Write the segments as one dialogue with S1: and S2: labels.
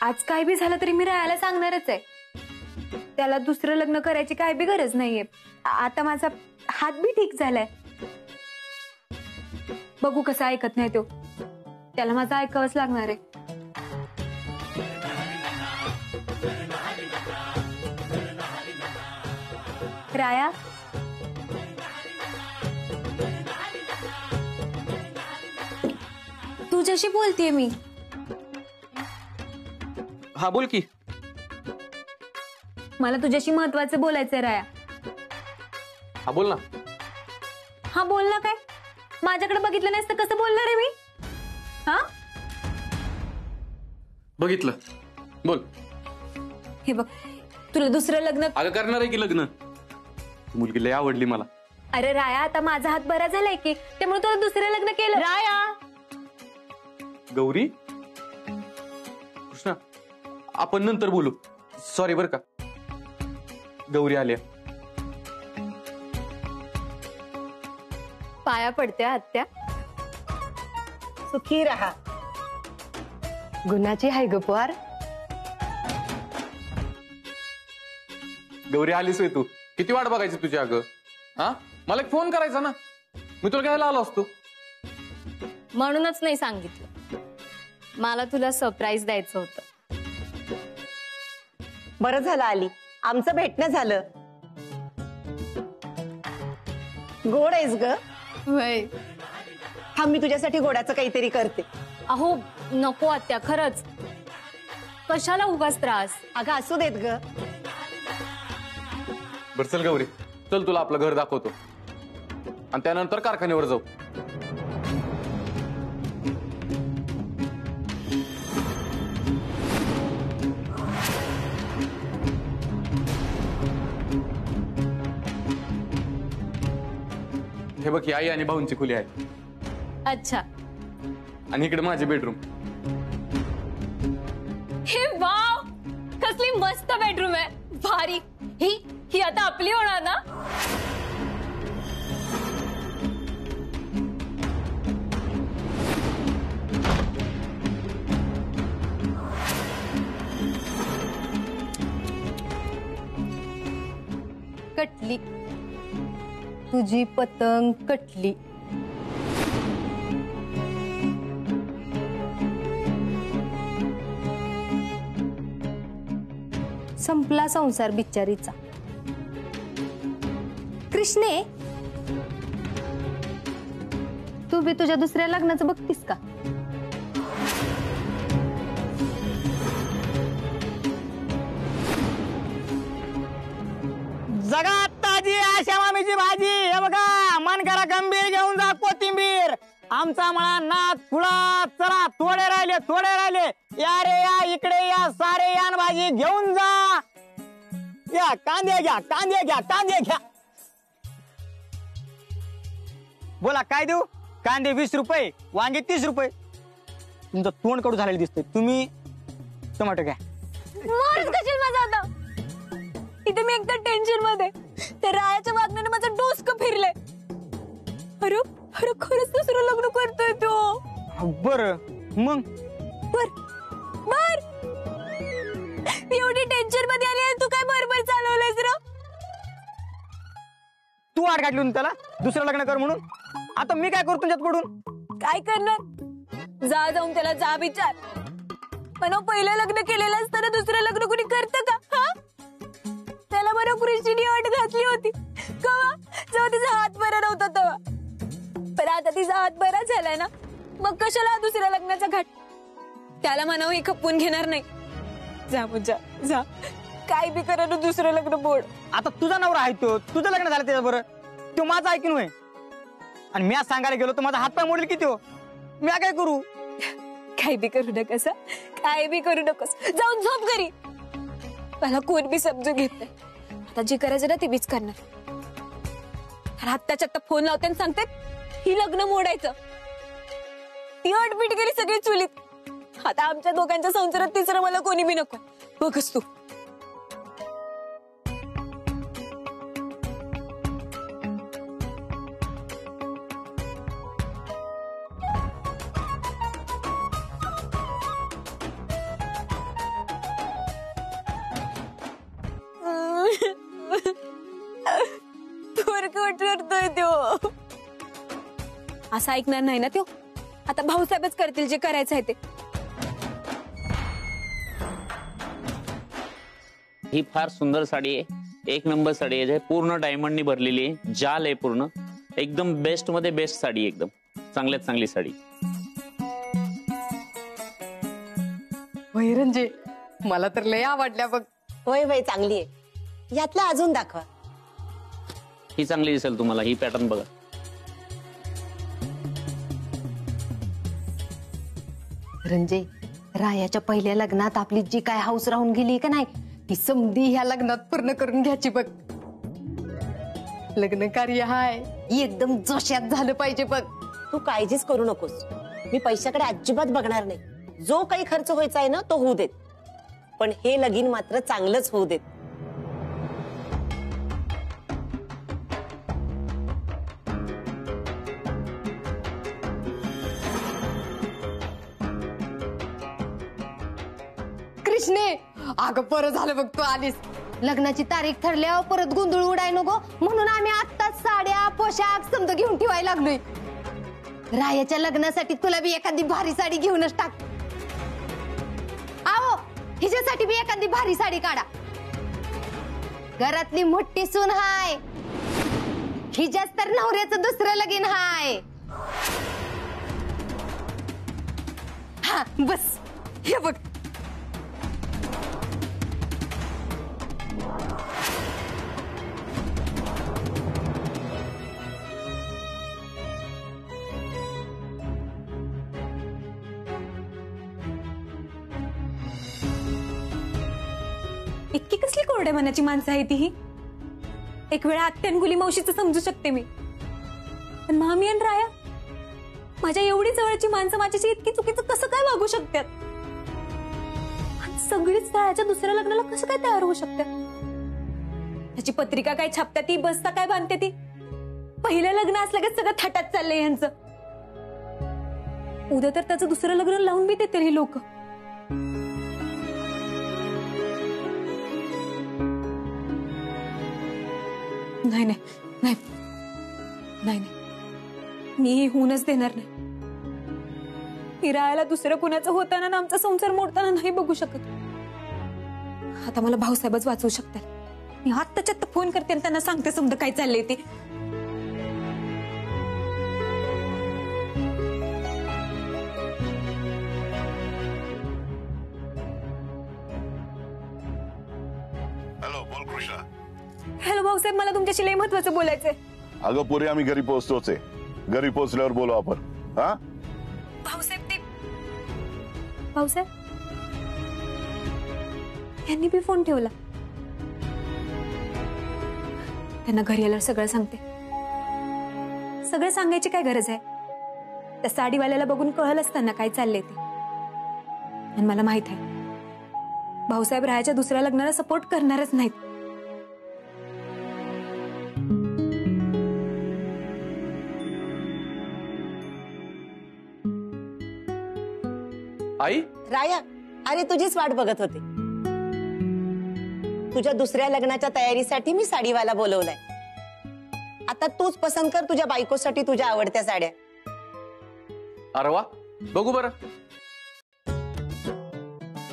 S1: आज काय बी झालं तरी मी राहायला सांगणारच आहे. त्याला दुसरं लग्न करायची काय बी गरज नाहीये. आता माझा हात बी ठीक झालाय. बघू कसं ऐकत नाही तो. त्याला माझं ऐकावंच लागणार आहे. राया, तुझ्याशी बोलतेय मी.
S2: हा बोल की.
S1: मला तुझ्याशी महत्वाचं बोलायचंय राया.
S2: हा बोल ना.
S1: हा बोल ना. काय माझ्याकडे बघितलं नाहीस तर कसं बोलणार आहे मी? हा
S2: बघितलं. बोल.
S1: हे बघ, तुला दुसरं लग्न
S2: अगं करणार आहे की लग्न. मुलगी लय आवडली मला.
S1: अरे राया, आता माझा हात बरा झालाय की, त्यामुळे तुला दुसरं लग्न केलं.
S3: राया,
S2: गौरी, कृष्णा, आपण नंतर बोलू. सॉरी बर का. गौरी आल्या.
S1: पाया पडते आत्या.
S3: सुखी राहा. गुणाची हाय ग पोर.
S2: गौरी आलीस वे तू. किती वाट बघायची तुझी. अगं हा, मला एक फोन करायचा ना. मी तुला घ्यायला आलो असतो.
S1: म्हणूनच नाही सांगितलं. मला तुला सरप्राईज द्यायचं होतं.
S3: बरं झालं आली. आमचं भेटणं झालं. गोड आहेस ग.
S1: वय.
S3: हा, मी तुझ्यासाठी गोडाचं काहीतरी करते.
S1: अहो नको आत्या, खरंच. कशाला उगाच त्रास.
S3: अगं असू देत ग.
S2: बर चल गौरी, चल तुला आपलं घर दाखवतो आणि त्यानंतर कारखान्यावर जाऊ. हे बघ, ही आई आणि भाऊंची खोली आहे.
S1: अच्छा.
S2: आणि इकडे माझे बेडरूम.
S1: हे वाव, कसली मस्त बेडरूम आहे. भारी. ही आता आपली होणार ना. कटली तुझी पतंग कटली. संपला संसार बिचारीचा. कृष्णे, तू बी तुझ्या दुसऱ्या लग्नाचं बघतीस का?
S4: जगात ताजी आशा मामीची भाजी. हे बघा, मन करा गंभीर, घेऊन जा कोथिंबीर. आमचा मळा नाथ फुळा. चला, थोडे राहिले. या रे या, इकडे या, सारे यान भाजी घेऊन जा. या, कांदे घ्या. बोला, काय देऊ? कांदे 20 रुपये, वांगे 30 रुपये. तुमचं तोंड कडू झालेलं दिसतंय. तुम्ही टोमॅटो घ्या.
S1: माझा आता इथे मी एकदम टेन्शन मध्ये. त्या रायाच्या वागण्याने माझं डोसकं फिरलंय. अरे खरंच दुसरं लग्न करतोय तो.
S4: बर मग. बर
S1: एवढी टेन्शन मध्ये आली आणि तू काय बरोबर चालवलंयस र.
S4: तू आड काढली त्याला दुसरं लग्न कर म्हणून. आता मी काय करू तुझ्याकडून?
S1: काय करणार? जाऊन त्याला जा विचार. म्हणून पहिलं लग्न केलेलं असताना दुसरं लग्न कुणी करतं का? हा, त्याला बरं कृषीने अट घातली होती कवा, जेव्हा तिचा हात बरा नव्हता तेव्हा. पण आता तिचा हात बरा झालाय ना, मग कशाला दुसऱ्या लग्नाचा घाट. त्याला म्हणावं ही खपवून घेणार नाही. जा काय बी करा, दुसरं लग्न बोड.
S4: आता तुझा नवरा आहे तो, तुझं लग्न झालं त्याच्या बरं. तो माझं ऐकून होय. आणि मी आज सांगायला गेलो तर माझा हात पाय मोडेल की तो. मी काय करू?
S1: काय बी करू नकस. काय बी करू नकोस. जाऊन झोप घरी. मला कोण बी समजून घेत नाही. आता जे करायचं ना ते बीच करणार. आत्ताच्या आत्ता फोन लावते आणि सांगते ही लग्न मोडायचं. ती अटपीट गेली सगळी चुलीत. आता आमच्या दोघांच्या संसारात तिसरं मला कोणी बी नको. बघस तू. वाट करतोय तो. असं ऐकणार नाही ना तो. आता भाऊसाहेबच करतील जे करायचं आहे ते.
S5: ही फार सुंदर साडी आहे, एक नंबर साडी आहे, पूर्ण डायमंडनी भरलेली आहे, जाल आहे पूर्ण, एकदम बेस्ट मध्ये बेस्ट साडी, एकदम चांगल्यात चांगली साडी.
S6: होय रंजे, मला तर लय आवडल्या बघ.
S3: होय होय चांगली आहे. यातला अजून दाखवा.
S5: ही चांगली दिसेल तुम्हाला, ही पॅटर्न बघा.
S6: रंजे, रायाच्या पहिल्या लग्नात आपली जी काय हाऊस राहून गेली का नाही, ती समधी ह्या लग्नात पूर्ण करून घ्यायची बघ. लग्न कार्य हाय, एकदम जोशात झालं पाहिजे बघ.
S3: तू काळजीच करू नकोस. मी पैशाकडे अजिबात बघणार नाही. जो काही खर्च व्हायचा आहे ना तो होऊ देत, पण हे लगीन मात्र चांगलंच होऊ देत.
S6: कृष्णे, अगं बरं झालं बघ तू आलीस. लग्नाची तारीख ठरल्यावर परत गोंधळ उडाय नको म्हणून आम्ही आत्ताच साड्या पोशाख समजा घेऊन ठेवायला लागलोय. रायाच्या लग्नासाठी तुला बी एखादी भारी साडी घेऊनच टाक. आओ, हिच्यासाठी बी एखादी भारी साडी काढा. घरातली मोठी सून हाय, हिच्याच तर नवऱ्याचं दुसरं लगीन हाय. हा बस, हे बघ.
S1: इतकी कसली कोरड्या मनाची माणसं आहे ती ही. एक वेळा आत्यानगुली मावशीचं समजू शकते मी, पण मामी आणि राया, माझ्या एवढी जवळची माणसं माझ्याशी इतकी चुकीचं कसं काय वागू शकतात? आणि सगळीच तळाच्या दुसऱ्या लग्नाला कसं काय तयार होऊ शकतात? त्याची पत्रिका काय छापतात ती, बसता काय बांधते ती. पहिलं लग्न असलं का सगळं थाटात चाललंय यांचं. उद्या तर त्याचं दुसरं लग्न लावून बी देतील ही लोक. नाही नाही नाही नाही नाही, मी हे होऊनच देणार नाही. मी रायाला दुसरं कुणाचं होताना आमचा संसार मोडताना नाही बघू शकत. आता मला भाऊसाहेबच वाचवू शकतात. मी आत्ताच्या आत्ता फोन करते आणि त्यांना सांगते समजा काय चाललंय ते.
S7: हॅलो, बोल कृष्णा.
S1: हॅलो भाऊसाहेब, मला तुमच्याशी लय महत्वाचं बोलायचंय.
S7: अगं पुरी, आम्ही घरी पोहोचतोच आहे. घरी पोहोचल्यावर बोलू आपण. हा
S1: भाऊसाहेब, ते भाऊसाहेब यांनी बी फोन ठेवला. त्यांना घरी आल्यावर सगळं सांगते. सगळं सांगायची काय गरज आहे? त्या साडीवाल्याला बघून कळलं असताना काय चाललंय ते. आणि मला माहित आहे भाऊसाहेब रायाच्या दुसऱ्या लग्नाला सपोर्ट करणारच नाहीत.
S2: आई,
S3: राया, अरे तुझीच वाट बघत होते. तुझ्या दुसऱ्या लग्नाच्या तयारीसाठी मी साडीवाला बोलवलाय. आता तूच पसंत कर तुझ्या बायकोसाठी तुझ्या आवडत्या साड्या.
S2: अरे वा, बघू बरं.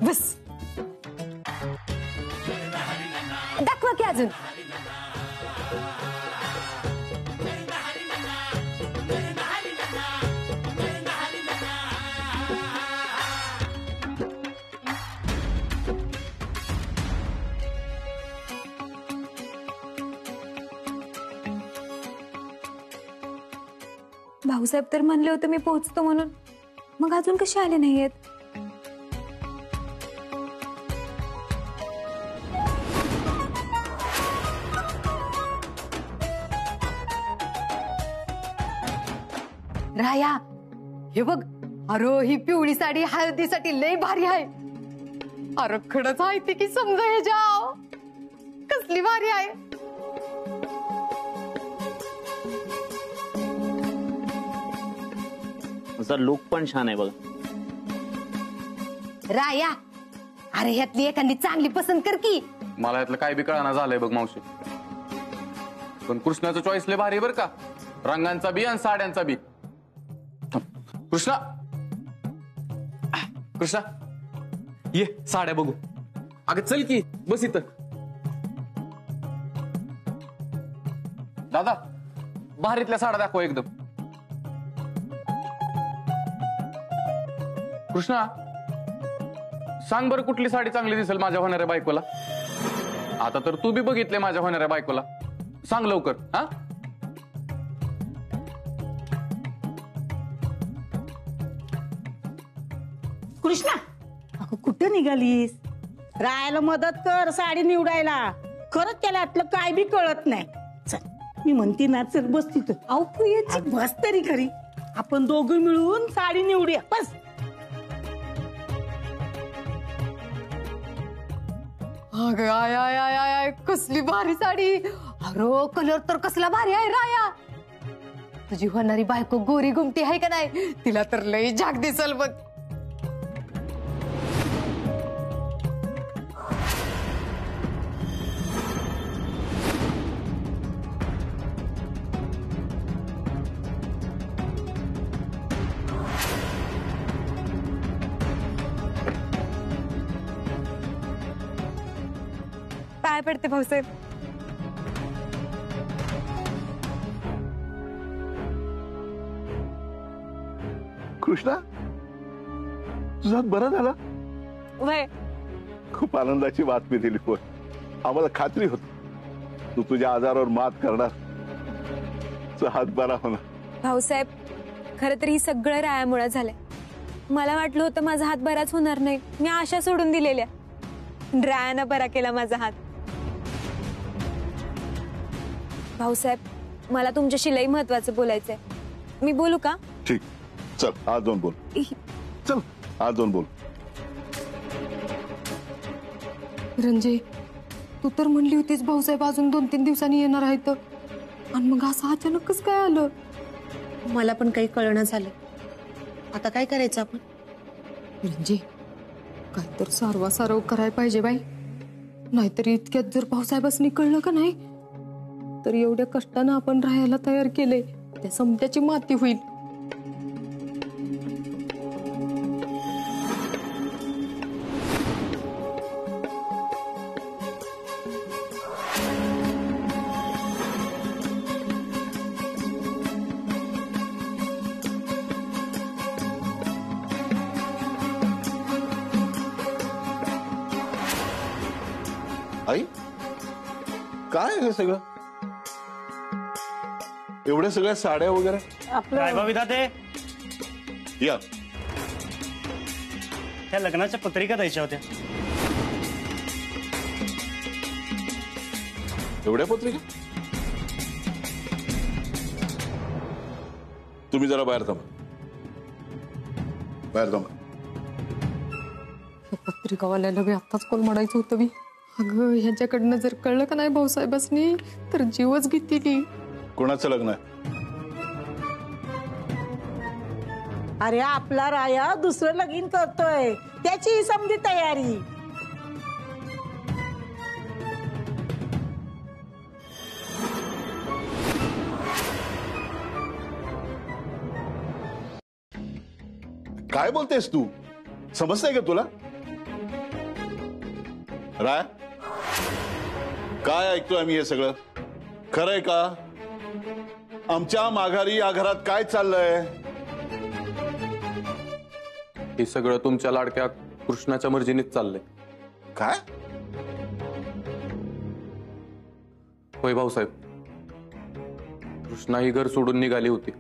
S6: बस, दाखवा की अजून.
S1: भाऊसाहेब तर म्हणले होते मी पोहोचतो म्हणून, मग अजून कसे आले नाहीयेत?
S6: राया, हे बघ. अरे ही पिवळी साडी हळदीसाठी लय भारी आहे. अरे खडच आहे ती की समजा हे जाव कसली भारी आहे.
S5: असा लुक पण छान आहे बघा.
S6: राया, अरे ह्यातली एखादी चांगली पसंत कर की.
S2: मला यातलं काय बी कळना झालंय बघ मावशी. पण कृष्णाचं चॉईस लय भारी बर का, रंगांचा बी आणि साड्यांचा बी. कृष्णा कृष्णा ये साड्या बघू. अगं चल की बस इथं. दादा भारीतल्या साड्या दाखवा एकदम. कृष्णा सांग बरं कुठली साडी चांगली दिसेल माझ्या होणाऱ्या बायकोला. आता तर तू बी बघितले माझ्या होणाऱ्या बायकोला, सांग लवकर. हा
S8: कृष्णा अगं कुठं निघालीस? रायाला मदत कर साडी निवडायला. खरंच त्याला आतलं काय बी कळत नाही. चल मी म्हणते ना, चल बस तिथं. अहो बस तरी खरी. आपण दोघं मिळून साडी निवडूया बस.
S6: अगं I I I I I, कसली भारी साडी. अरे कलर तर कसला भारी आहे राया. तुझी होणारी बायको गोरी गुमटी आहे का नाही, तिला तर लई झाक दिसल बघ.
S1: पाय पडते भाऊसाहेब.
S7: कृष्णा तुझा बरा झाला?
S1: वय
S7: खूप आनंदाची बातमी दिली होय. आम्हाला खात्री होती तू तुझ्या आजारावर मात करणार, तुझा हात बरा होणार.
S1: भाऊसाहेब खरं तर ही सगळं रायामुळे झालंय. मला वाटलं होतं माझा हात बराच होणार नाही. मी आशा सोडून दिलेल्या. रायानं बरा केला माझा हात. भाऊसाहेब मला तुमच्याशी लई महत्वाचं बोलायचंय. मी बोलू का?
S7: ठीक, चल आज जाऊन बोल. चल आज जाऊन बोल.
S6: रंजे तू तर म्हणली होतीस भाऊसाहेब अजून 2-3 दिवसांनी येणार आहेत, आणि मग असं अचानकच काय आलं?
S3: मला पण काही कळणं झालं. आता काय करायचं आपण?
S6: रंजे काय तर सारव करायला पाहिजे बाई. नाहीतर इतक्यात जर भाऊसाहेबांनी कळलं का नाही, तर एवढ्या कष्टानं आपण राहायला तयार केले त्या समत्याची माती होईल.
S7: आई काय हे सगळं? एवढ्या सगळ्या साड्या वगैरे?
S4: काय बबिता ते
S7: या
S4: त्या लग्नाच्या पत्रिका द्यायच्या होत्या.
S7: एवढ्या पत्रिका? तुम्ही जरा बाहेर थांबा, बाहेर थांबा.
S6: पत्रिकावाल्याला बी आत्ताच कॉल मारायचं होतं बी. अगं ह्याच्याकडनं जर कळलं का नाही भाऊसाहेबांनी, तर जीवच घेतली.
S7: कोणाचं लग्न आहे?
S8: अरे आपला राया दुसरं लगीन करतोय, त्याची समधी तयारी.
S7: काय बोलतेस तू? समजतंय का तुला? राय काय ऐकतोय आम्ही हे सगळं? खरंय का? आमच्या माघारी या घरात काय चाललंय?
S2: हे सगळं तुमच्या लाडक्या कृष्णाच्या मर्जीनेच चाललंय.
S7: काय?
S2: होय भाऊसाहेब, कृष्णा ही घर सोडून निघाली होती.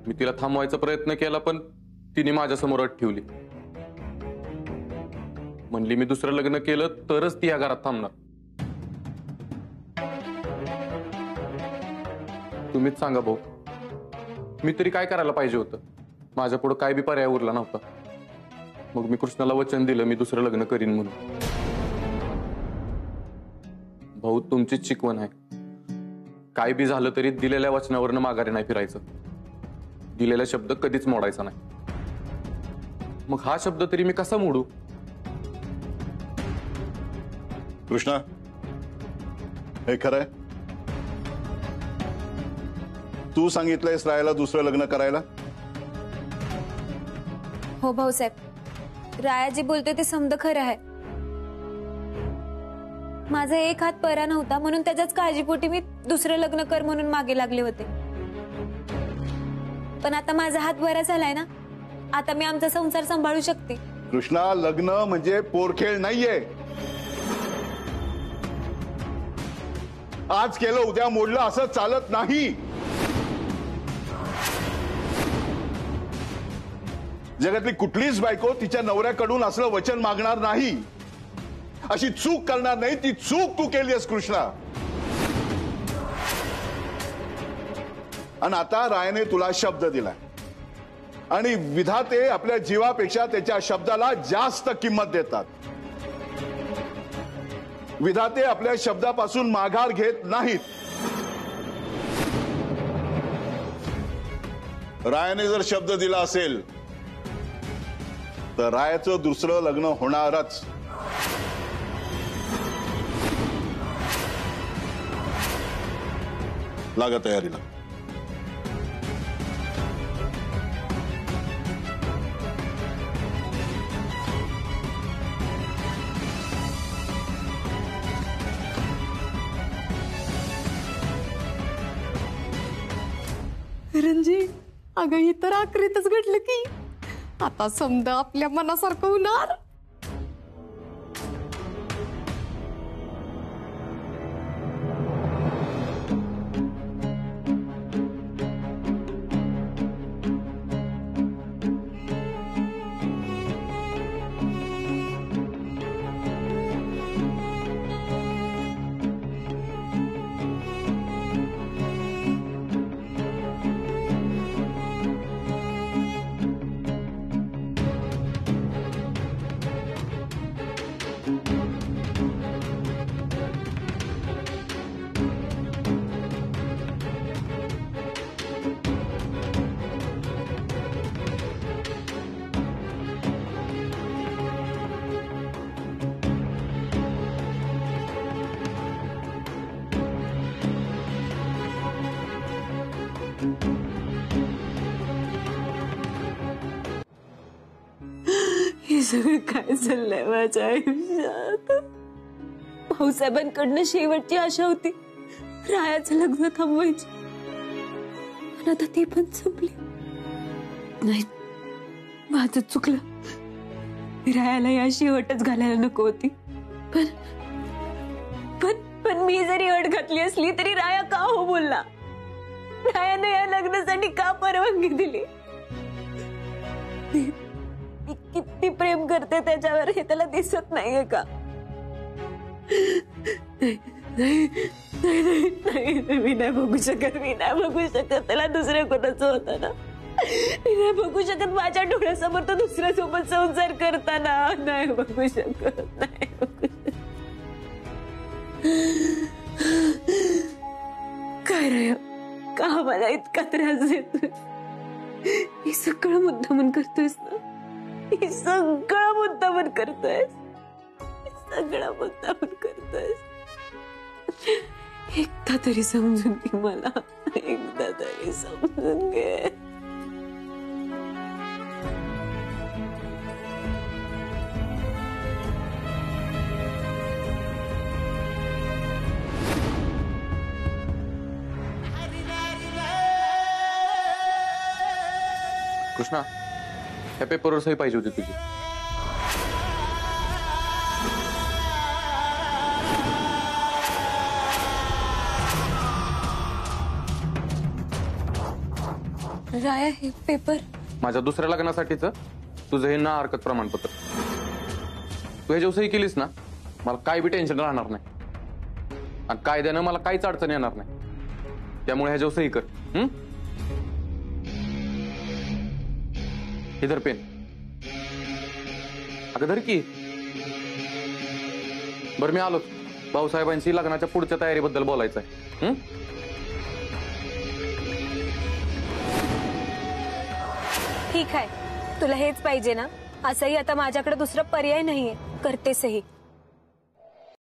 S2: मी तिला थांबवायचा प्रयत्न केला, पण तिने माझ्या समोर अट ठेवली. म्हणली मी दुसरं लग्न केलं तरच ती या घरात थांबणार. तुम्हीच सांगा भाऊ, मी तरी काय करायला पाहिजे होतं? माझ्या पुढे काय बी पर्याय उरला नव्हता. मग मी कृष्णाला वचन दिलं मी दुसरं लग्न करीन म्हणून. भाऊ तुमचीच शिकवण आहे. काय बी झालं तरी दिलेल्या वचनावरनं माघारी नाही फिरायचं. दिलेला शब्द कधीच मोडायचा नाही. मग हा शब्द तरी मी कसा मोडू?
S7: कृष्णा हे खरंय? तू सांगितलंयस रायाला दुसरं लग्न करायला?
S1: हो भाऊसाहेब, रायाजी बोलतोय ते समज खरं आहे. माझा एक हात परा नव्हता म्हणून त्याच्याच काळजीपोटी मी दुसरं लग्न कर म्हणून मागे लागले होते. पण आता माझा हात बरा झालाय ना, आता मी आमचा संसार सांभाळू शकते.
S7: कृष्णा, लग्न म्हणजे पोरखेळ नाहीये. आज केलं उद्या मोडलं असं चालत नाही. जगातली कुठलीच बायको तिच्या नवऱ्याकडून असलं वचन मागणार नाही, अशी चूक करणार नाही. ती चूक तू केली आहेस कृष्णा. आणि आता रायाने तुला शब्द दिलाय आणि विधाते आपल्या जीवापेक्षा त्याच्या शब्दाला जास्त किंमत देतात. विधाते आपल्या शब्दापासून माघार घेत नाहीत. रायाने जर शब्द दिला असेल तर रायाचं दुसरं लग्न होणारच. लागा तयारीला.
S6: रणजी, अगं ही तर आखरीतच घडलं की आता समजा आपल्या मनासारखं होणार.
S1: हे सगळं काय चाललंय माझ्या आयुष्यात? भाऊसाहेबांकडनं शेवटची आशा होती रायाचं लग्न थांबवायची, पण आता ती पण संपली. नाही, माझं चुकलं. रायाला या शेवटच घालायला नको होती. पण पण पण मी जरी अट घातली असली तरी राया का हो बोलला? रायाने या लग्नासाठी का परवानगी दिली? किती प्रेम करते त्याच्यावर हे त्याला दिसत नाहीये का? मी नाही बघू शकत, मी नाही बघू शकत. त्याला दुसऱ्या कोणाचं होतं ना, मी नाही बघू शकत. माझ्या डोळ्यासमोर तो दुसऱ्या सोबत संसार करताना नाही बघू शकत, नाही बघू शकत. काय रे, का मला इतका त्रास देतोय? हे सगळं मुद्दामून करतोयस ना? हे सगळं मुद्दामून करतोयस, सगळं मुद्दामून करतोयस. एकदा तरी समजून घे मला, एकदा तरी समजून घे.
S2: कृष्णा, ह्या पेपरवर सही पाहिजे होती तुझी.
S1: राया, हे पेपर
S2: माझ्या दुसऱ्या लग्नासाठीच तुझं हे ना हरकत प्रमाणपत्र. तू ह्याच्यावर सही केलीस ना, मला काय बी टेन्शन राहणार नाही आणि कायद्यानं मला काहीच अडचण येणार नाही. त्यामुळे ह्याच्यावर सही कर. हे धर पेन. अगं धर की. बरं, मी आलो. भाऊसाहेबांशी लग्नाच्या पुढच्या तयारीबद्दल बोलायचं आहे.
S1: ठीक आहे, तुला हेच पाहिजे ना? असंही आता माझ्याकडे दुसरा पर्याय नाहीये. करते सही.